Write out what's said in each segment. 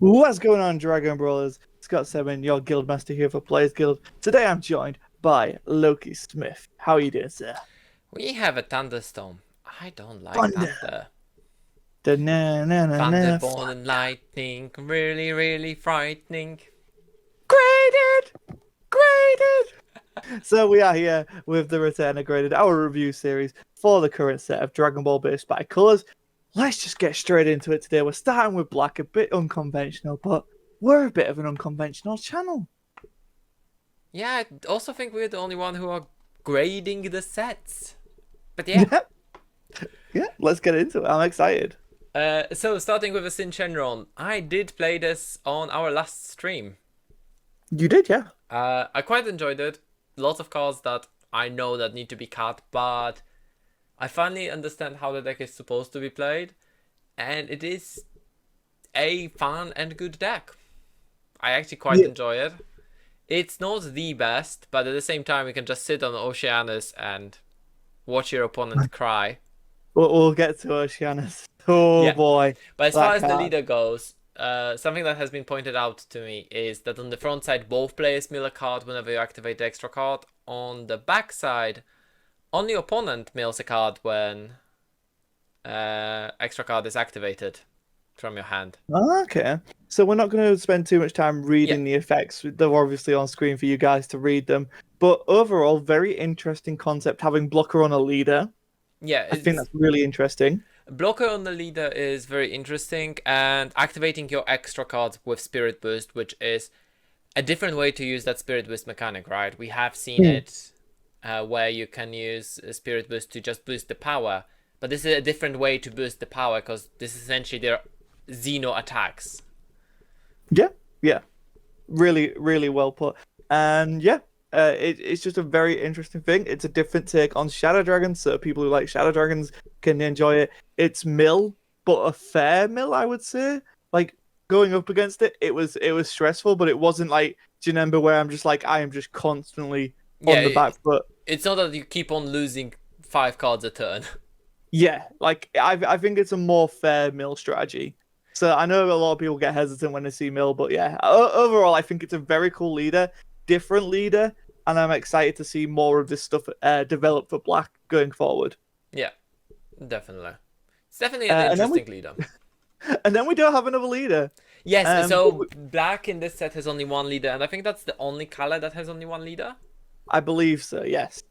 What's going on, Dragon Brawlers? Scott7, your guildmaster here for Players Guild. Today I'm joined by Loki Smith. How are you doing, sir? We have a thunderstorm. I don't like Thunder. thunder. Da-na-na-na-na. Thunderbolt and lightning, really, really frightening. Graded! Graded! So we are here with the Return of Graded, our review series for the current set of Dragon Ball based by colours. Let's just get straight into it today. We're starting with black, a bit unconventional, but we're a bit of an unconventional channel. Yeah, I also think we're the only one who are grading the sets. But yeah. Yeah, let's get into it. I'm excited. So starting with a Sinchenron, I did play this on our last stream. You did, yeah. I quite enjoyed it. Lots of cards that I know that need to be cut, but I finally understand how the deck is supposed to be played, and it is a fun and good deck. I actually quite enjoy it. It's not the best, but at the same time, you can just sit on Oceanas and watch your opponent cry. We'll get to Oceana's. Oh Yeah. boy. But as far as the card. leader goes, something that has been pointed out to me is that on the front side, both players mill a card whenever you activate the extra card. On the back side, only opponent mills a card when extra card is activated from your hand. Okay. So we're not going to spend too much time reading the effects. They're obviously on screen for you guys to read them. But overall, very interesting concept having blocker on a leader. Yeah, I think that's really interesting. Blocker on the leader is very interesting, and activating your extra cards with Spirit Boost, which is a different way to use that Spirit Boost mechanic, right? We have seen it where you can use a Spirit Boost to just boost the power, but this is a different way to boost the power because this is essentially their Xeno attacks. Yeah. Really, really well put. And yeah, it's just a very interesting thing. It's a different take on Shadow Dragons, so people who like Shadow Dragons can enjoy it. It's mill, but a fair mill, I would say. Like going up against it, it was stressful, but it wasn't like Janemba where I'm just like I am just constantly on the back foot. It's not that you keep on losing 5 cards a turn. Yeah, like I think it's a more fair mill strategy. So I know a lot of people get hesitant when they see mill, but yeah, overall I think it's a very cool leader, different leader, and I'm excited to see more of this stuff develop for black going forward. Yeah, definitely. It's definitely an interesting leader. And then we don't have another leader. Yes, so black in this set has only one leader, and I think that's the only color that has only one leader. I believe so, yes.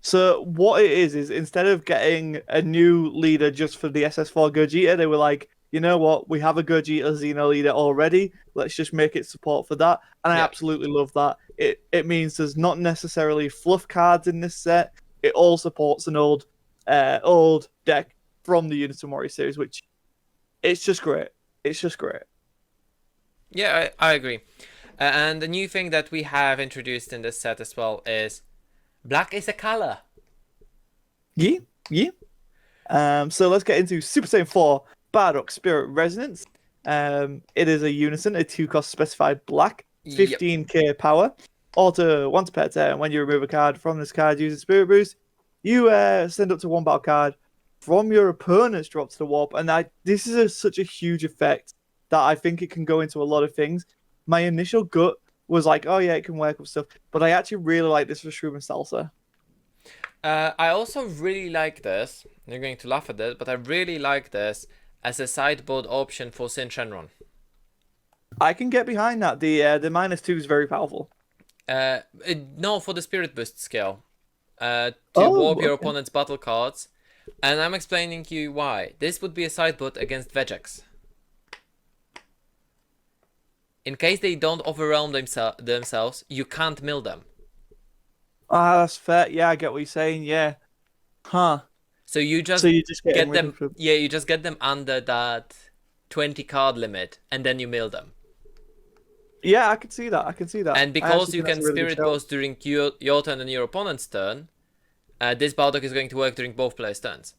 So what it is instead of getting a new leader just for the SS4 Gogeta, they were like, you know what, we have a Gogeta Xeno leader already. Let's just make it support for that. And I absolutely love that. It means there's not necessarily fluff cards in this set. It all supports an old deck from the Unit Warrior series, which it's just great. It's just great. Yeah, I agree. And the new thing that we have introduced in this set as well is black is a color. Yeah. So let's get into Super Saiyan 4 Bardock Spirit Resonance. It is a unison, a 2-cost specified black, 15k power. Auto once per turn, when you remove a card from this card using Spirit Boost, you send up to 1 battle card from your opponent's drop to the warp. And this is such a huge effect that I think it can go into a lot of things. My initial gut was like, oh yeah, it can work with stuff, but I actually really like this for Shroom and Salsa. I also really like this. You're going to laugh at this, but I really like this as a sideboard option for Shenron. I can get behind that. The -2 is very powerful. No, for the Spirit Boost skill. To warp your opponent's battle cards. And I'm explaining to you why. This would be a sideboard against Vegex. In case they don't overwhelm themselves, you can't mill them. Ah, that's fair. Yeah, I get what you're saying. Yeah. Huh. So you just get them. Yeah, you just get them under that 20 card limit, and then you mill them. Yeah, I can see that. And because you can Spirit Boost during your turn and your opponent's turn, this Bardock is going to work during both players' turns.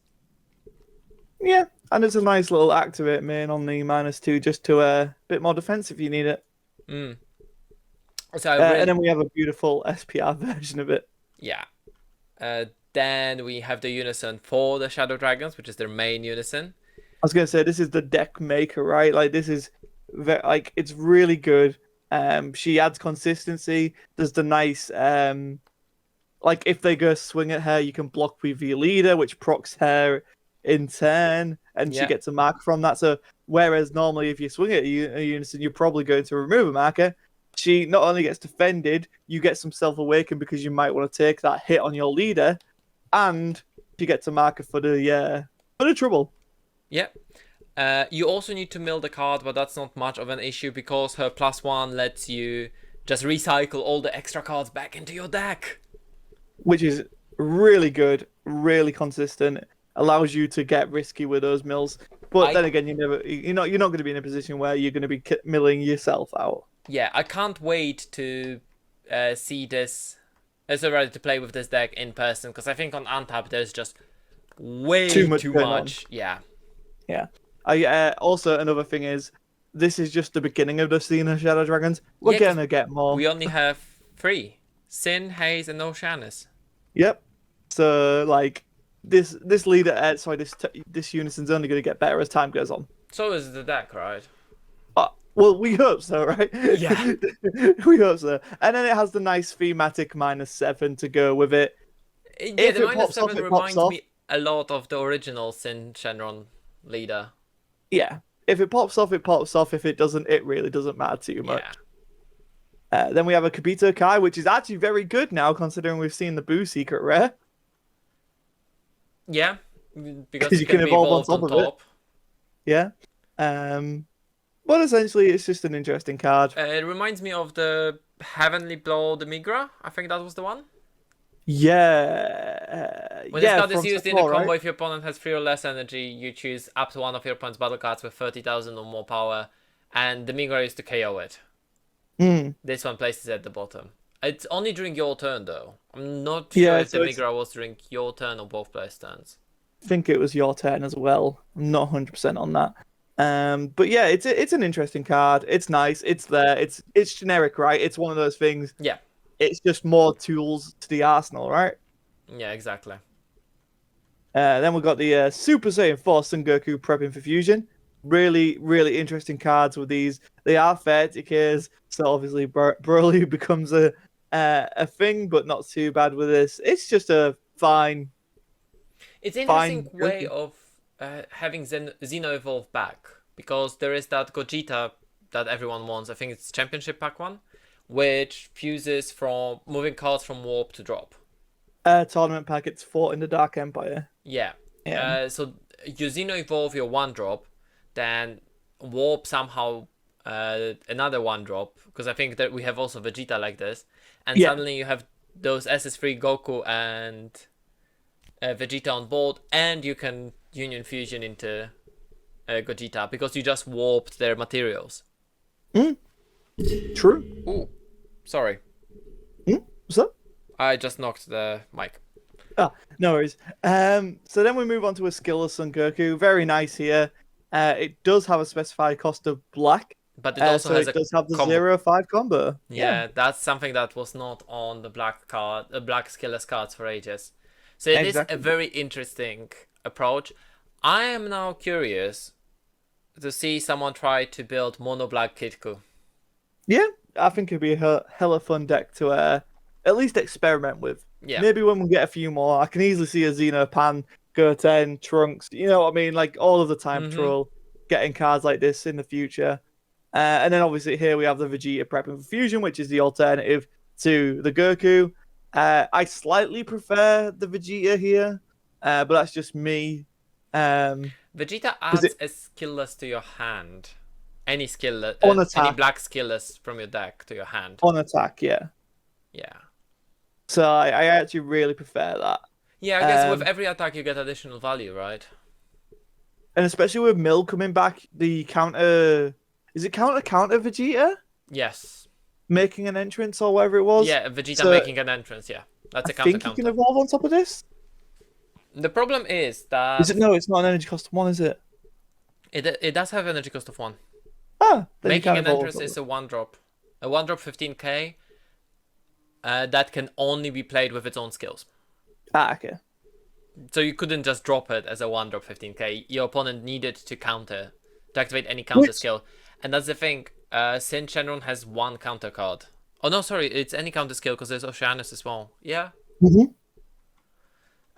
Yeah, and it's a nice little activate main on the -2 just to a bit more defense if you need it. So and then we have a beautiful SPR version of it. Yeah. Then we have the unison for the Shadow Dragons, which is their main unison. was gonna say this is the deck maker, right? Like this is like it's really good. She adds consistency. There's the nice like if they go swing at her, you can block with your leader, which procs her in turn, and she Yeah. gets a mark from that. So whereas normally if you swing at a unison, you're probably going to remove a marker. She not only gets defended, you get some self-awaken because you might want to take that hit on your leader, and she gets a marker for the trouble. Yep. You also need to mill the card, but that's not much of an issue because her +1 lets you just recycle all the extra cards back into your deck. Which is really good, really consistent. Allows you to get risky with those mills, but then again, you're not going to be in a position where you're going to be milling yourself out. Yeah, I can't wait to see this. So ready to play with this deck in person because I think on Untap there's just way too much. Yeah. Yeah. I also another thing is this is just the beginning of the scene of Shadow Dragons. We're gonna get more. We only have 3: Sin, Haze, and Oceanas. Yep. So like this leader, this unison's only going to get better as time goes on. So is the deck, right? Well, we hope so, right? Yeah. We hope so. And then it has the nice thematic -7 to go with it. Yeah, the -7 reminds me a lot of the original Shenron leader. Yeah. If it pops off, it pops off. If it doesn't, it really doesn't matter too much. Yeah. Then we have a Kibito Kai, which is actually very good now, considering we've seen the Boo Secret Rare. Yeah, because you can evolve on top of it. Yeah. But essentially, it's just an interesting card. It reminds me of the Heavenly Blow, the Migra. I think that was the one. Yeah. When this card is used in a combo, right? if your opponent has 3 or less energy, you choose up to one of your opponent's battle cards with 30,000 or more power, and the Migra is to KO it. This one places at the bottom. It's only during your turn, though. I'm not sure if the Migra was during your turn or both players' turns. I think it was your turn as well. I'm not 100% on that. But yeah, it's an interesting card. It's nice. It's there. It's generic, right? It's one of those things. Yeah. It's just more tools to the arsenal, right? Yeah, exactly. Then we've got the Super Saiyan 4 Son Goku prepping for fusion. Really, really interesting cards with these. They are fair tickets, so obviously Broly becomes a thing, but not too bad with this. It's just a fine. It's an interesting way of having Xeno evolve back, because there is that Gogeta that everyone wants. I think it's Championship Pack 1, which fuses from moving cards from warp to drop. Tournament pack, it's fought in the Dark Empire. Yeah. So you Xeno evolve your 1-drop, then warp somehow another 1-drop, because I think that we have also Vegeta like this, and suddenly you have those SS4 Goku and Vegeta on board, and you can Union Fusion into Gogeta because you just warped their materials. True. Ooh, sorry. What's up? I just knocked the mic. Oh, no worries. So then we move on to a skillless Son Goku. Very nice here. It does have a specified cost of black, but it also has does have the 0-5 combo. Yeah, that's something that was not on the black skillless cards for ages. So it is a very interesting approach. I am now curious to see someone try to build mono black Kitku. Yeah, I think it'd be a hella fun deck to at least experiment with. Yeah. Maybe when we get a few more, I can easily see a Xeno, Pan, Goten, Trunks, you know what I mean? Like all of the time patrol getting cards like this in the future. And then obviously here we have the Vegeta prepping for fusion, which is the alternative to the Goku. I slightly prefer the Vegeta here, but that's just me. Vegeta adds a skillless to your hand. Any skillless, on attack. any black skillless from your deck to your hand. On attack, yeah. Yeah. So I actually really prefer that. Yeah, I guess with every attack you get additional value, right? And especially with Mill coming back, the counter... Is it counter Vegeta? Yes. Making an entrance or whatever it was? Yeah, Vegeta making an entrance, yeah. That's a counter. I think you can evolve on top of this? The problem is that... Is it? No, it's not an energy cost of 1, is it? It does have energy cost of 1. Ah, making an entrance is a 1-drop. A 1-drop 15k that can only be played with its own skills. Ah, okay. So you couldn't just drop it as a 1-drop 15k. Your opponent needed to activate any counter Which, skill. And that's the thing. Shenron has one counter card. Oh no, sorry, it's any counter skill because there's Oceana as well. Yeah. Mhm.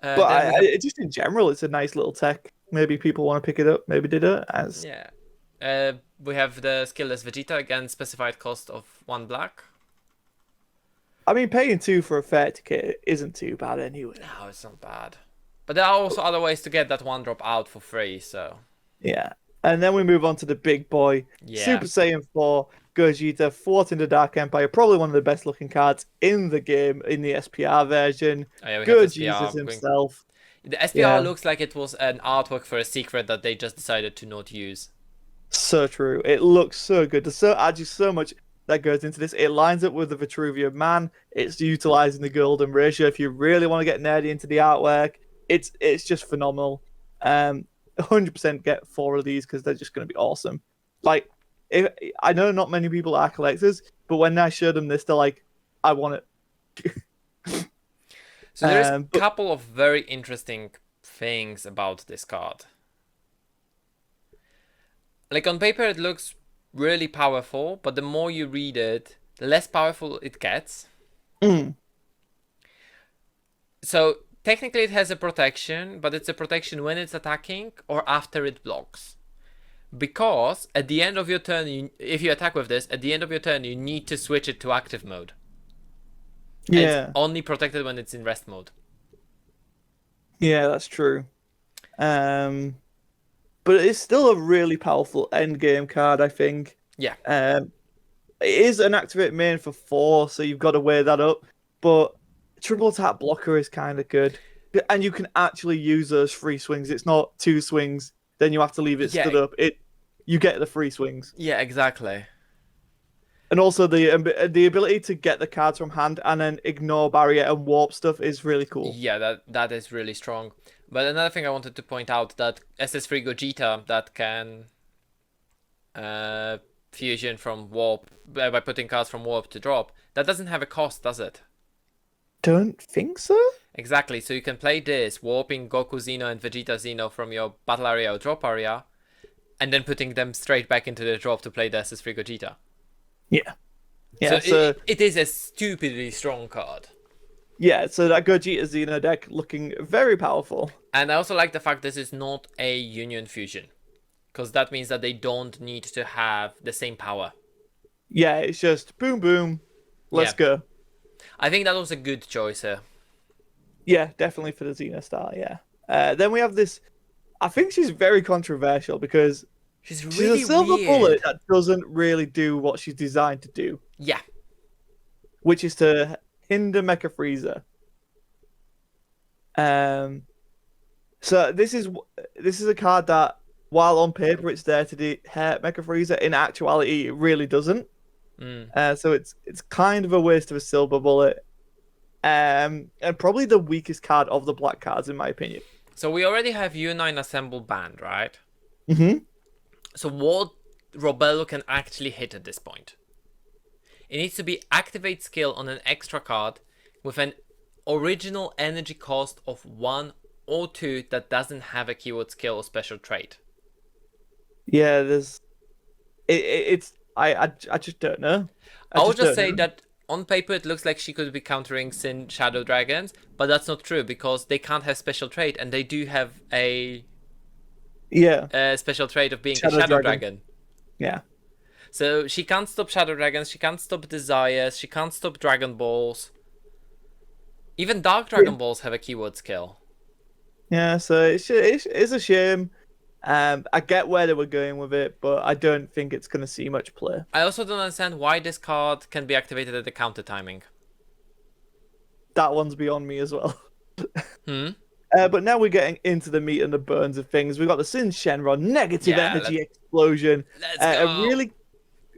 But Then we have just in general, it's a nice little tech. Maybe people want to pick it up. Maybe they don't. As yeah. We have the skillless Vegeta, again specified cost of 1 black. I mean, paying 2 for a 30k isn't too bad anyway. No, it's not bad. But there are also other ways to get that 1-drop out for free, so. Yeah. And then we move on to the big boy, Yeah. Super Saiyan 4 Gogeta, Thwarting the Dark Empire. Probably one of the best looking cards in the game in the SPR version. Oh, yeah, we Good have Jesus SPR himself. The SPR Yeah. looks like it was an artwork for a secret that they just decided to not use. So true. It looks so good. There's actually so much that goes into this. It lines up with the Vitruvian Man. It's utilizing the golden ratio. If you really want to get nerdy into the artwork, it's just phenomenal. 100% get 4 of these because they're just going to be awesome. Like, I know not many people are collectors, but when I showed them this, they're like, I want it. So there's a couple of very interesting things about this card. Like on paper it looks really powerful, but the more you read it, the less powerful it gets. So technically it has a protection, but it's a protection when it's attacking or after it blocks. Because at the end of your turn, if you attack with this, at the end of your turn you need to switch it to active mode. And Yeah. it's only protected when it's in rest mode. Yeah, that's true. But it's still a really powerful end game card, I think. Yeah. It is an activate main for 4, so you've got to weigh that up. But triple attack blocker is kind of good, and you can actually use those free swings. It's not 2 swings, then you have to leave it stood up. You get the free swings. Yeah, exactly. And also the ability to get the cards from hand and then ignore barrier and warp stuff is really cool. Yeah, that is really strong. But another thing I wanted to point out, that SS4 Gogeta that can fusion from warp by putting cards from warp to drop, that doesn't have a cost, does it? Don't think so. Exactly. So you can play this, warping Goku Xeno and Vegeta Xeno from your battle area or drop area, and then putting them straight back into the drop to play the SS3 Gogeta. Yeah. Yeah. So it is a stupidly strong card. Yeah, so that Gogeta Xeno deck looking very powerful. And I also like the fact this is not a Union Fusion, because that means that they don't need to have the same power. Yeah, it's just boom, boom, let's go. I think that was a good choice here. Yeah, definitely for the Xeno style, yeah. Then we have this, I think she's very controversial because she's a silver weird bullet that doesn't really do what she's designed to do. Yeah. Which is to hinder Mecha Frieza. So this is a card that, while on paper it's there to hurt Mecha Frieza, in actuality it really doesn't. So it's kind of a waste of a silver bullet. And probably the weakest card of the black cards in my opinion. So we already have U9 assembled band, right? Mm-hmm. So what Robello can actually hit at this point? It needs to be activate skill on an extra card with an original energy cost of 1 or 2 that doesn't have a keyword skill or special trait. Yeah, there's I just don't know. I would just say that on paper it looks like she could be countering Sin Shadow Dragons, but that's not true because they can't have special trait and they do have a special trait of being a Shadow Dragon. Yeah. So she can't stop Shadow Dragons, she can't stop Desires, she can't stop Dragon Balls. Even Dark Dragon Balls have a keyword skill. Yeah, so it's a shame. I get where they were going with it, but I don't think it's going to see much play. I also don't understand why this card can be activated at the counter timing. That one's beyond me as well. But now we're getting into the meat and the bones of things. We've got the Shenron negative energy explosion. Let's go.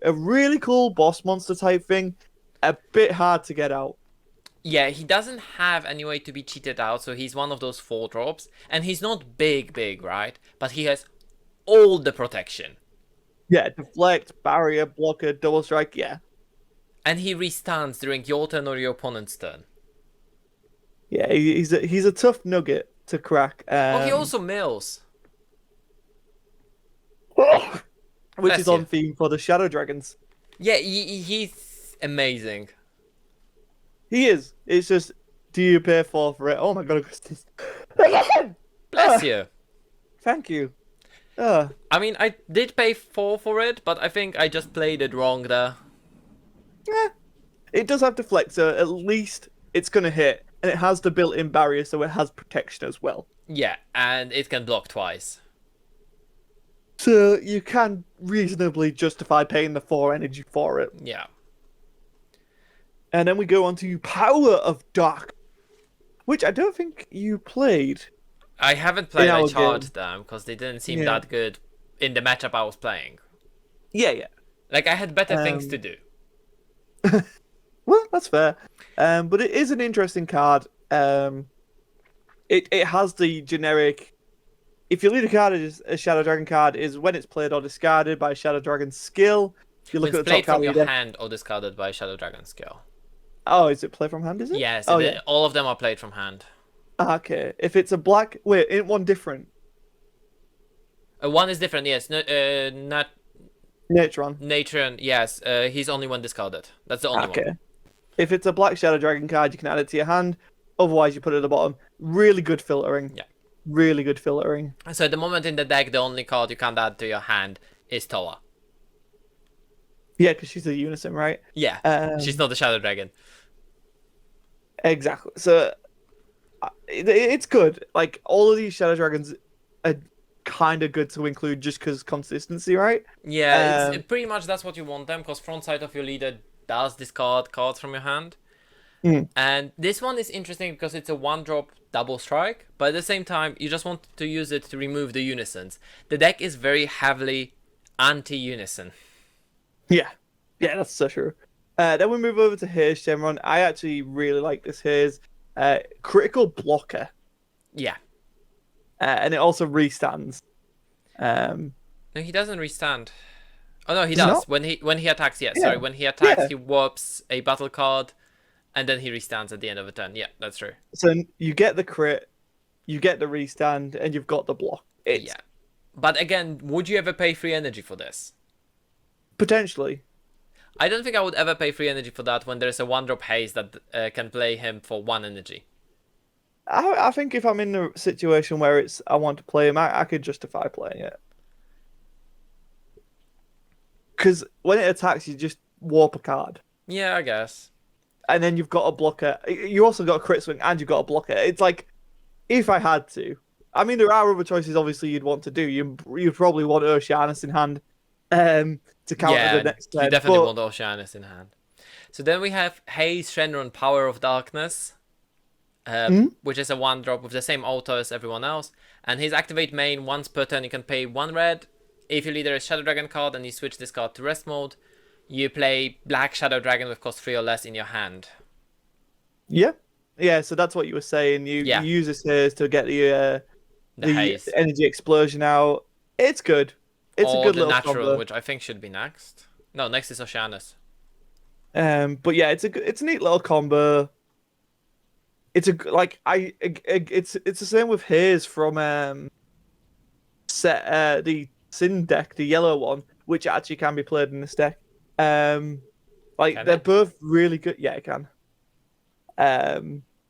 A really cool boss monster type thing. A bit hard to get out. Yeah, he doesn't have any way to be cheated out, so he's one of those 4 drops. And he's not big, right? But he has all the protection. Yeah, deflect, barrier, blocker, double strike, yeah. And he restands during your turn or your opponent's turn. Yeah, he's a tough nugget. to crack. Oh, he also mills. Which Bless is on you. theme for the Shadow Dragons. Yeah, he's amazing. He is. It's just, do you pay 4 for it? Oh my god, Augustus. Bless you. Thank you. Uh, I mean, I did pay 4 for it, but I think I just played it wrong there. yeah. It does have deflect, so at least it's going to hit. And it has the built-in barrier, so it has protection as well. Yeah, and it can block twice. So you can reasonably justify paying the 4 energy for it. Yeah. And then we go on to Power of Dark, which I don't think you played. I haven't played, In I our charged game. them, because they didn't seem Yeah. that good in the matchup I was playing. Yeah. Like, I had better things to do. Well, that's fair. But it is an interesting card. It has the generic. If you lead a card as a Shadow Dragon card, is when it's played or discarded by a Shadow Dragon skill. If you look When at it's the top played card from of your deck- hand or discarded by Shadow Dragon skill. Oh, is it play from hand? Is it? Yes, Oh yeah. all of them are played from hand. Okay. If it's a black, wait, ain't one different? One is different, yes. Not Neutron. Neutron, yes. He's only one discarded. That's the only Okay. one. If it's a black Shadow Dragon card, you can add it to your hand. Otherwise, you put it at the bottom. Really good filtering. Yeah. Really good filtering. So at the moment in the deck, the only card you can't add to your hand is Toa. Yeah, because she's a unison, right? Yeah, she's not a Shadow Dragon. Exactly. So it's good. Like all of these Shadow Dragons are kind of good to include just because consistency, right? Yeah, it's pretty much that's what you want them, because front side of your leader does discard cards from your hand. And this one is interesting because it's a 1-drop double strike, but at the same time, you just want to use it to remove the unisons. The deck is very heavily anti-unison. Yeah, that's so true. Then we move over to Haze Shenron. I actually really like this Haze. Critical blocker. Yeah. And it also restands. No, he doesn't restand. Oh no, he Does he does. not? When he attacks, yeah, Yeah. sorry, when he attacks, Yeah. he warps a battle card, and then he restands at the end of a turn. Yeah, that's true. So you get the crit, you get the restand, and you've got the block. It's Yeah. But again, would you ever pay free energy for this? potentially. I don't think I would ever pay free energy for that when there's a 1-drop Haze that can play him for 1 energy. I think if I'm in a situation where I want to play him, I could justify playing it. Because when it attacks, you just warp a card. Yeah, I guess. And then you've got a blocker. You also got a crit swing and you've got a blocker. It's like, if I had to. I mean, there are other choices, obviously, you'd want to do. You'd probably want Oceana in hand to counter the next turn. You definitely but... want Oceanus in hand. So then we have Haze, Shenron, Power of Darkness, which is a 1-drop with the same auto as everyone else. And his activate main, once per turn you can pay 1 red. If your leader is Shadow Dragon card and you switch this card to rest mode, you play Black Shadow Dragon with cost 3 or less in your hand. Yeah, so that's what you were saying. You use this Haze to get the Haze. energy explosion out. It's good. It's or a good the little natural, combo. which I think should be next. No, next is Oceanus. But yeah, it's a neat little combo. It's the same with Haze from the Sin deck, the yellow one, which actually can be played in this deck. They're both really good. Yeah, it can.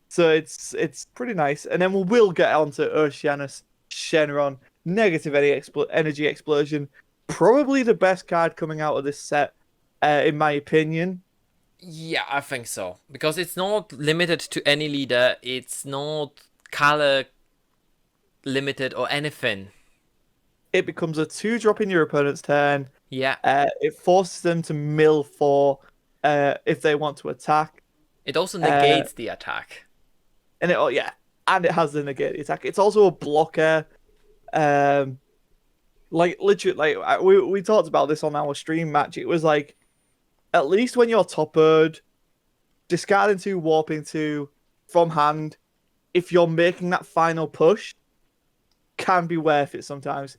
So it's pretty nice. And then we'll get onto Oceanus, Shenron, negative energy explosion. Probably the best card coming out of this set, in my opinion. Yeah, I think so. Because it's not limited to any leader. It's not color limited or anything. It becomes a 2-drop in your opponent's turn. Yeah. It forces them to mill 4 if they want to attack. It also negates the attack. And it has the negate the attack. It's also a blocker. We talked about this on our stream match. It was like, at least when you're toppered, discarding 2, warping 2 from hand, if you're making that final push, can be worth it sometimes.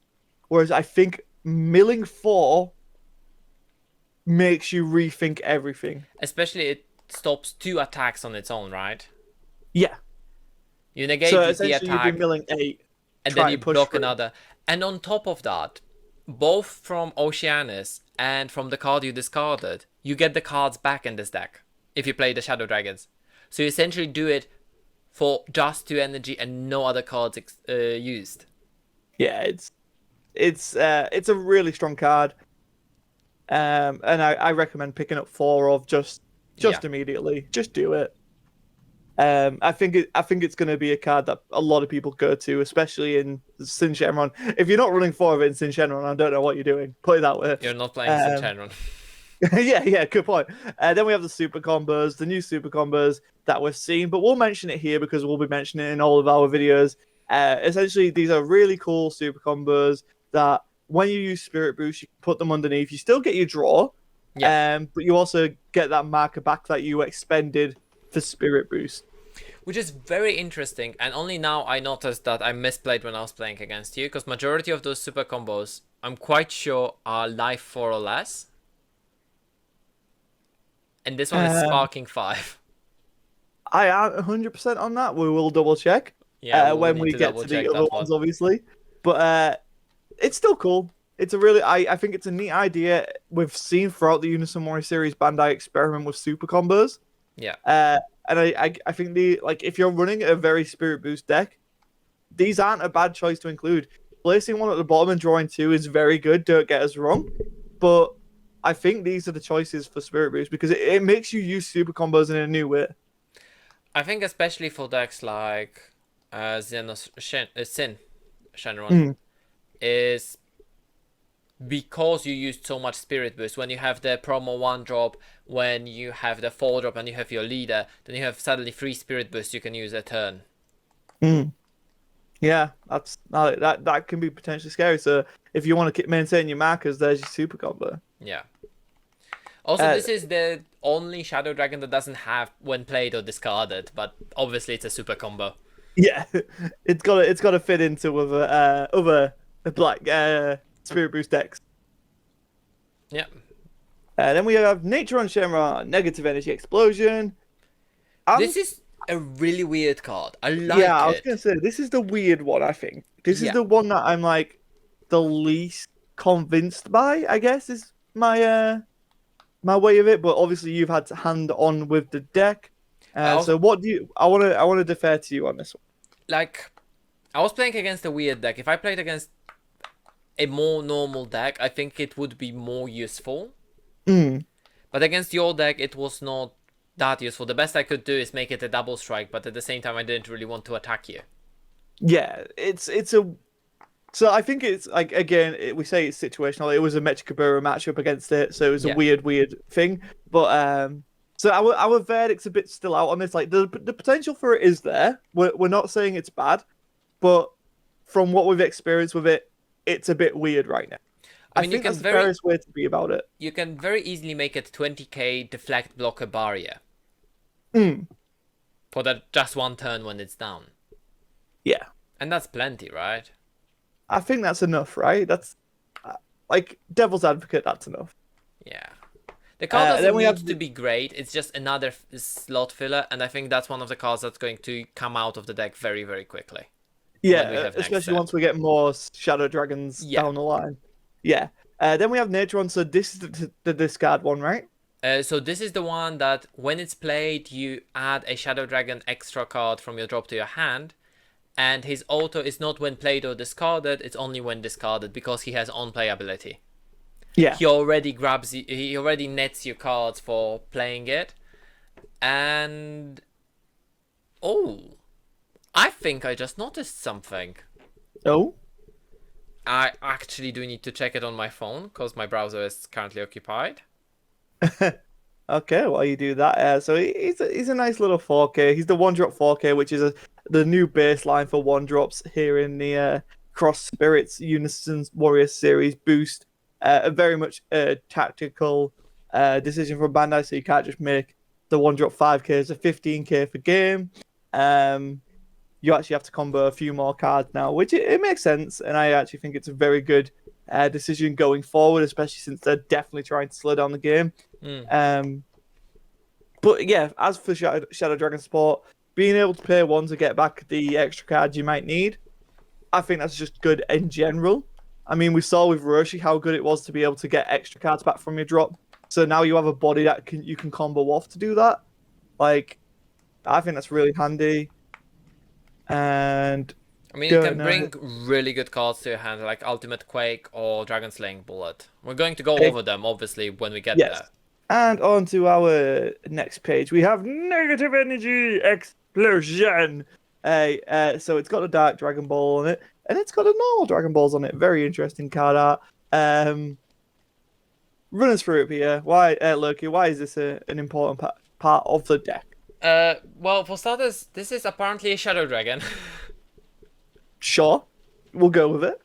Whereas I think milling 4 makes you rethink everything. Especially it stops 2 attacks on its own, right? Yeah. You negate So the essentially, you'd be attack, milling 8, and then try you to push block through. another. And on top of that, both from Oceanus and from the card you discarded, you get the cards back in this deck if you play the Shadow Dragons. So you essentially do it for just 2 energy and no other cards used. Yeah, it's a really strong card. And I recommend picking up 4 of just Yeah. immediately. Just do it. I think it's going to be a card that a lot of people go to, especially in Shenron. If you're not running 4 of it in Shenron, I don't know what you're doing. Put it that way. You're not playing Um, Shenron. yeah, good point. Then we have the super combos, the new super combos that we've seen, but we'll mention it here because we'll be mentioning it in all of our videos. Essentially, these are really cool super combos that when you use Spirit Boost, you put them underneath. You still get your draw, Yeah. but you also get that marker back that you expended for Spirit Boost. Which is very interesting, and only now I noticed that I misplayed when I was playing against you, because majority of those super combos, I'm quite sure, are life 4 or less. And this one is sparking 5. I am 100% on that. We will double check Yeah, we will when need we to get double to the check other that ones, one. obviously. But it's still cool. It's a really, I think it's a neat idea. We've seen throughout the Unison Warrior series, Bandai experiment with super combos. Yeah. And I think if you're running a very Spirit Boost deck, these aren't a bad choice to include. Placing one at the bottom and drawing 2 is very good. Don't get us wrong, but I think these are the choices for Spirit Boost because it makes you use super combos in a new way. I think especially for decks like Xeno Shenron, Mm. is because you used so much Spirit Boost. When you have the promo 1 drop, when you have the 4 drop, and you have your leader, then you have suddenly 3 Spirit Boost you can use a turn. Mm. Yeah, that can be potentially scary. So if you want to maintain your markers, there's your super combo. Yeah. Also, this is the only Shadow Dragon that doesn't have when played or discarded, but obviously it's a super combo. Yeah, it's got to fit into other black Spirit Boost decks. Yeah. Then we have Neutron Shamron, Negative Energy Explosion. This is a really weird card. I like it. Yeah, I was gonna say this is the weird one. I think this is the one that I'm like the least convinced by. I guess is my my way of it. But obviously you've had to hand on with the deck. So what do you? I want to defer to you on this one. Like, I was playing against a weird deck. If I played against a more normal deck, I think it would be more useful. Mm. But against your deck, it was not that useful. The best I could do is make it a double strike, but at the same time, I didn't really want to attack you. Yeah, it's a. So I think it's like again we say it's situational. It was a Mechikabura matchup against it, so it was a weird thing. But so our verdict's a bit still out on this. Like the potential for it is there. We're not saying it's bad, but from what we've experienced with it, it's a bit weird right now. I mean, think that's the fairest way to be about it. You can very easily make it 20k deflect blocker barrier. For that just 1 turn when it's down. Yeah. And that's plenty, right? I think that's enough, right? That's like devil's advocate. That's enough. Yeah. The card doesn't need to be great. It's just another slot filler, and I think that's one of the cards that's going to come out of the deck very, very quickly. Yeah, especially once we get more Shadow Dragons down the line. Yeah. Then we have Neutron, so this is the discard one, right? So this is the one that when it's played, you add a Shadow Dragon extra card from your drop to your hand, and his auto is not when played or discarded, it's only when discarded because he has on-play ability. Yeah. He already nets you cards for playing it, and I think I just noticed something. Oh? I actually do need to check it on my phone because my browser is currently occupied. Okay, while you do that, so he's a nice little 4K. He's the 1-drop 4K, which is the new baseline for 1-drops here in the Cross Spirits Unison Warrior series boost. A very much tactical decision from Bandai, so you can't just make the 1-drop 5K as a 15K for game. You actually have to combo a few more cards now, which it makes sense, and I actually think it's a very good decision going forward, especially since they're definitely trying to slow down the game. But yeah, as for Shadow Dragon support, being able to pay one to get back the extra cards you might need, I think that's just good in general. I mean, we saw with Roshi how good it was to be able to get extra cards back from your drop. So now you have a body that you can combo off to do that. Like, I think that's really handy. And I mean, it can bring really good cards to your hand, like Ultimate Quake or Dragon Slaying Bullet. We're going to go over them, obviously, when we get there. And on to our next page, we have Negative Energy Explosion. So it's got a Dark Dragon Ball on it, and it's got a normal Dragon Balls on it. Very interesting card art. Run us through it, Peter. Why, Loki? Why is this an important part of the deck? Well, for starters, this is apparently a Shadow Dragon. Sure, we'll go with it.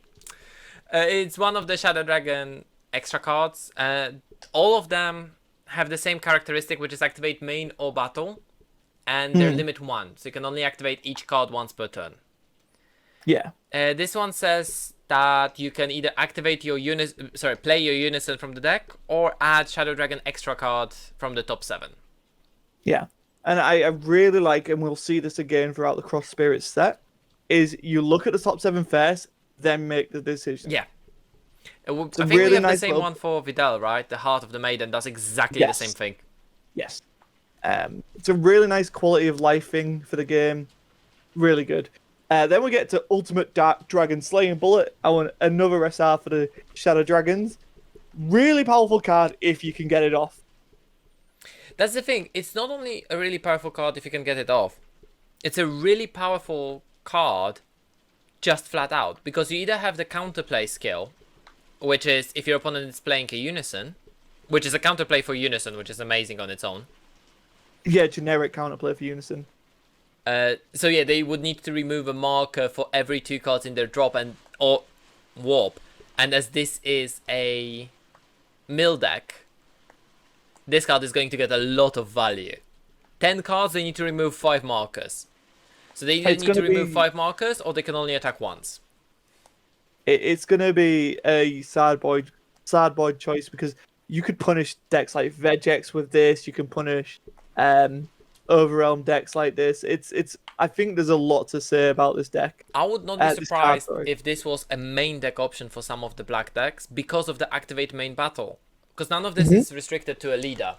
It's one of the Shadow Dragon extra cards. All of them have the same characteristic, which is activate main or battle, and they're limit 1, so you can only activate each card once per turn. Yeah. This one says that you can either activate your play your Unison from the deck, or add Shadow Dragon extra card from the top 7. Yeah, and I really like, and we'll see this again throughout the Cross Spirits set, is you look at the top 7 first, then make the decision. Yeah. I think really we have nice the same one for Vidal, right? The Heart of the Maiden does exactly the same thing. Yes. It's a really nice quality of life thing for the game. Really good. Then we get to Ultimate Dark Dragon Slaying Bullet. I want another SR for the Shadow Dragons. Really powerful card if you can get it off. That's the thing. It's not only a really powerful card if you can get it off. It's a really powerful card just flat out. Because you either have the counterplay skill, which is if your opponent is playing a Unison, which is a counterplay for Unison, which is amazing on its own. Yeah, generic counterplay for Unison. So yeah, they would need to remove a marker for every 2 cards in their drop or warp. And as this is a mill deck, this card is going to get a lot of value. 10 cards, they need to remove 5 markers. So they either need to remove 5 markers, or they can only attack once. It's going to be a sideboard choice, because you could punish decks like Vegex with this. You can punish Overrealm decks like this. I think there's a lot to say about this deck. I would not be surprised if this was a main deck option for some of the black decks because of the activate main battle. Because none of this is restricted to a leader.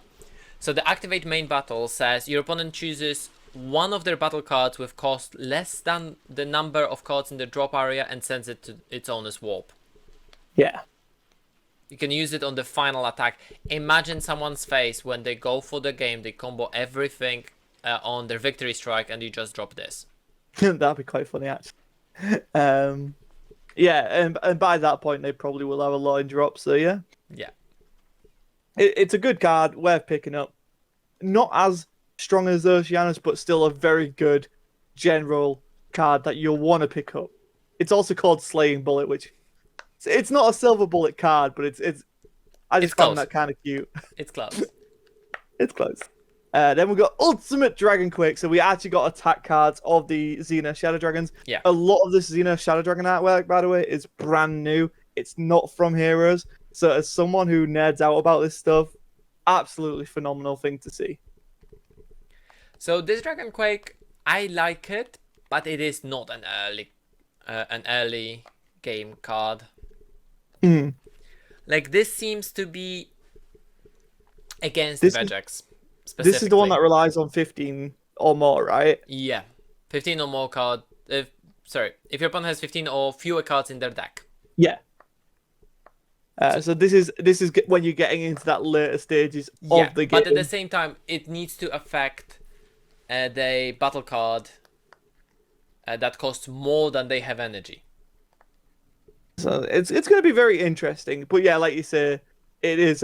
So the activate main battle says your opponent chooses one of their battle cards with cost less than the number of cards in the drop area and sends it to its owner's warp. Yeah. You can use it on the final attack. Imagine someone's face when they go for the game, they combo everything on their victory strike, and you just drop this. That'd be quite funny, actually. Yeah, and by that point, they probably will have a lot in drop, so yeah. Yeah. It's a good card, worth picking up. Not as strong as Oceana's, but still a very good general card that you'll want to pick up. It's also called Slaying Bullet, which it's not a silver bullet card, but I just found that kind of cute. It's close. It's close. Then we've got Ultimate Dragon Quake, so we actually got attack cards of the Xeno Shadow Dragons. Yeah. A lot of this Xeno Shadow Dragon artwork, by the way, is brand new. It's not from Heroes. So as someone who nerds out about this stuff, absolutely phenomenal thing to see. So this Dragon Quake, I like it, but it is not an early game card. Like, this seems to be against Vegex. This is the one that relies on 15 or more, right? Yeah, 15 or more card. If your opponent has 15 or fewer cards in their deck. Yeah. So this is when you're getting into that later stages of the game. But at the same time, it needs to affect the battle card that costs more than they have energy. So it's going to be very interesting. But yeah, like you say, it is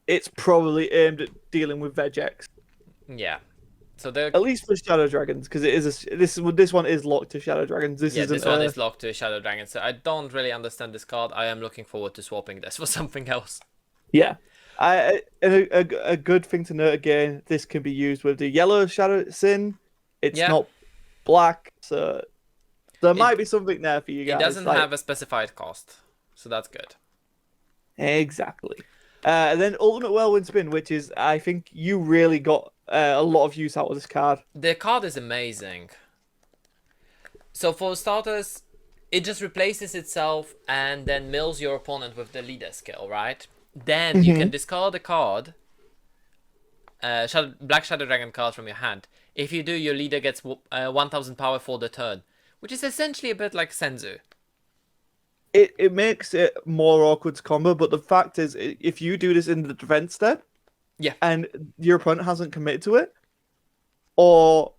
it's probably aimed at dealing with Vegex. Yeah. So at least for Shadow Dragons, because it is this one is locked to Shadow Dragons. This one is locked to Shadow Dragons. So I don't really understand this card. I am looking forward to swapping this for something else. Yeah. A good thing to note again, this can be used with the yellow Shadow Sin. It's not black, so there might be something there for you guys. It doesn't have a specified cost, so that's good. Exactly. And then Ultimate Whirlwind Spin, which is, I think you really got a lot of use out of this card. The card is amazing. So for starters, it just replaces itself and then mills your opponent with the leader skill, right? Then you can discard a card, Black Shadow Dragon card from your hand. If you do, your leader gets 1000 power for the turn, which is essentially a bit like Senzu. It makes it more awkward to combo, but the fact is, if you do this in the defense step, Yeah, and your opponent hasn't committed to it, or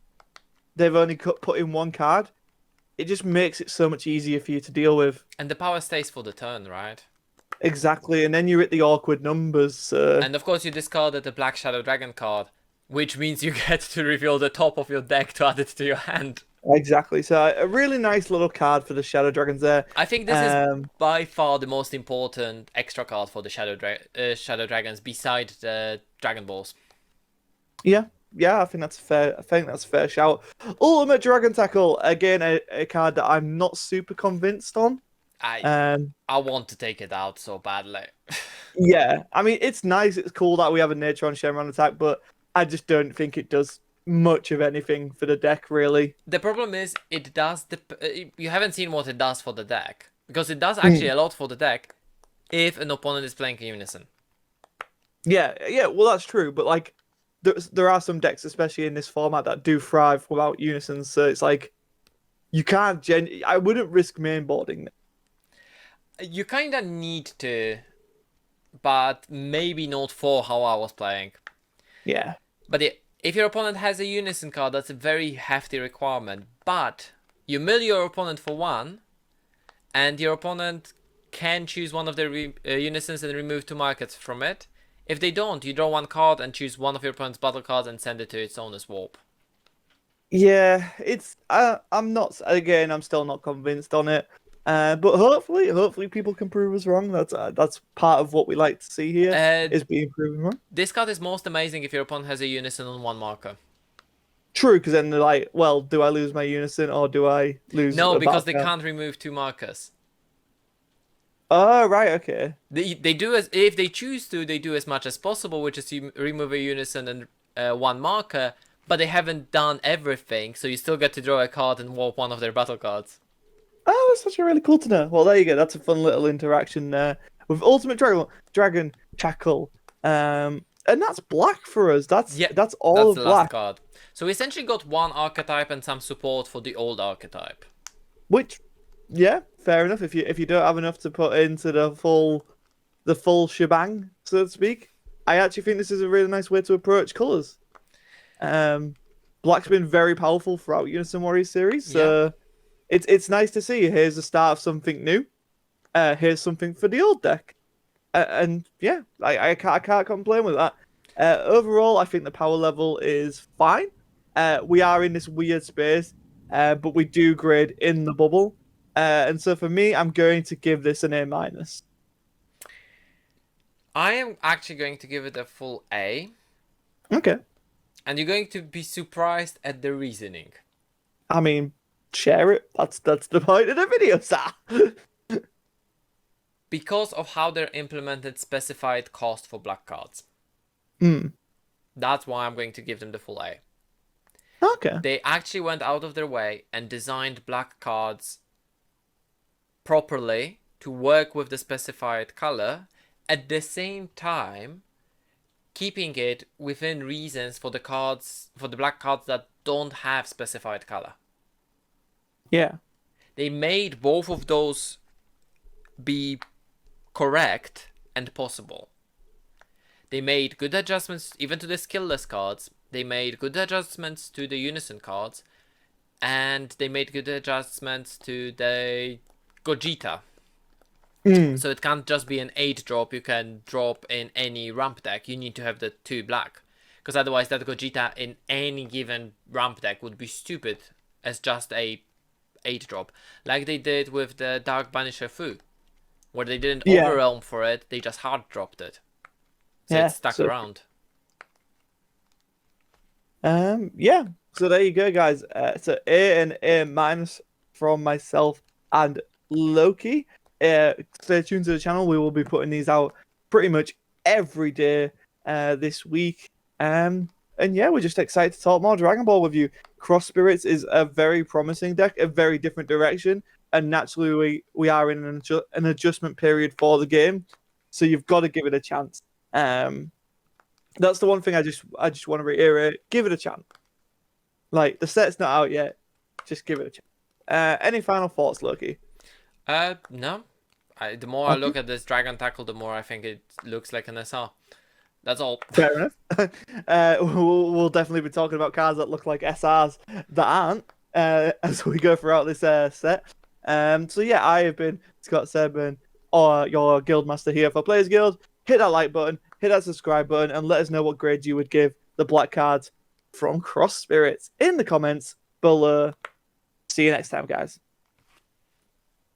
they've only put in one card, it just makes it so much easier for you to deal with. and the power stays for the turn, right? Exactly, and then you're at the awkward numbers. And of course, you discarded the Black Shadow Dragon card, which means you get to reveal the top of your deck to add it to your hand. Exactly, so a really nice little card for the Shadow Dragons there. I think this is by far the most important extra card for the Shadow Dragons, beside the Dragon Balls. Yeah, I think that's fair. I think that's a fair shout. Ultimate Dragon Tackle, again, a card that I'm not super convinced on. I want to take it out so badly. Yeah, I mean, it's nice, it's cool that we have a Neutron Shenron attack, but I just don't think it does much of anything for the deck, really. The problem is, it does you haven't seen what it does for the deck, because it does actually a lot for the deck if an opponent is playing a Unison. Yeah, well, that's true, but like, there are some decks, especially in this format, that do thrive without Unisons, so it's like, you can't I wouldn't risk mainboarding. You kinda need to, but maybe not for how I was playing. Yeah. But if your opponent has a Unison card, that's a very hefty requirement. But you mill your opponent for one, and your opponent can choose one of the Unisons and remove 2 markets from it. If they don't, you draw 1 card and choose one of your opponent's battle cards and send it to its owner's warp. Yeah, it's I'm still not convinced on it. But hopefully people can prove us wrong. That's part of what we like to see here, is being proven wrong. This card is most amazing if your opponent has a Unison on 1 marker. True, because then they're like, well, do I lose my Unison or do I lose? No, because they can't remove 2 markers. Oh, right, okay. They do as if they choose to. They do as much as possible, which is you remove a Unison and 1 marker. But they haven't done everything, so you still get to draw a card and warp one of their battle cards. Oh, that's actually really cool to know. Well, there you go. That's a fun little interaction there with Ultimate Dragon Tackle. And that's black for us. That's all that's the black. last card. So we essentially got 1 archetype and some support for the old archetype. Which, yeah, fair enough. If you don't have enough to put into the full shebang, so to speak, I actually think this is a really nice way to approach colors. Black's been very powerful throughout Unison Warriors series, so it's nice to see. Here's the start of something new. Here's something for the old deck, and yeah, I can't complain with that. Overall, I think the power level is fine. We are in this weird space, but we do grade in the bubble, and so for me, I'm going to give this an A-. I am actually going to give it a full A. Okay. And you're going to be surprised at the reasoning. I mean, share it. That's the point of the video, sir. Because of how they're implemented specified cost for black cards. That's why I'm going to give them the full A. Okay. They actually went out of their way and designed black cards properly to work with the specified color, at the same time keeping it within reasons for the black cards that don't have specified color. Yeah. They made both of those be correct and possible. They made good adjustments even to the skillless cards. They made good adjustments to the Unison cards. And they made good adjustments to the Gogeta. So it can't just be an 8-drop you can drop in any ramp deck. You need to have the 2 black. Because otherwise that Gogeta in any given ramp deck would be stupid as just a 8-drop. Like they did with the Dark Banisher Fu. Where they didn't overwhelm for it, they just hard dropped it. So it stuck around. Yeah. So there you go, guys. So A and A- from myself and Loki. Stay tuned to the channel. We will be putting these out pretty much every day this week. And yeah, we're just excited to talk more Dragon Ball with you. Cross Spirits is a very promising deck, a very different direction, and naturally we are in an adjustment period for the game, so you've got to give it a chance. That's the one thing I just want to reiterate: give it a chance. Like, the set's not out yet, just give it a chance. Any final thoughts, Loki? No. The more I look at this Dragon Tackle, the more I think it looks like an SR. That's all. Fair enough. We'll definitely be talking about cards that look like SRs that aren't as we go throughout this set. So yeah, I have been Scott Sedman, or your Guildmaster here for Players Guild. Hit that like button, hit that subscribe button, and let us know what grade you would give the black cards from Cross Spirits in the comments below. See you next time, guys.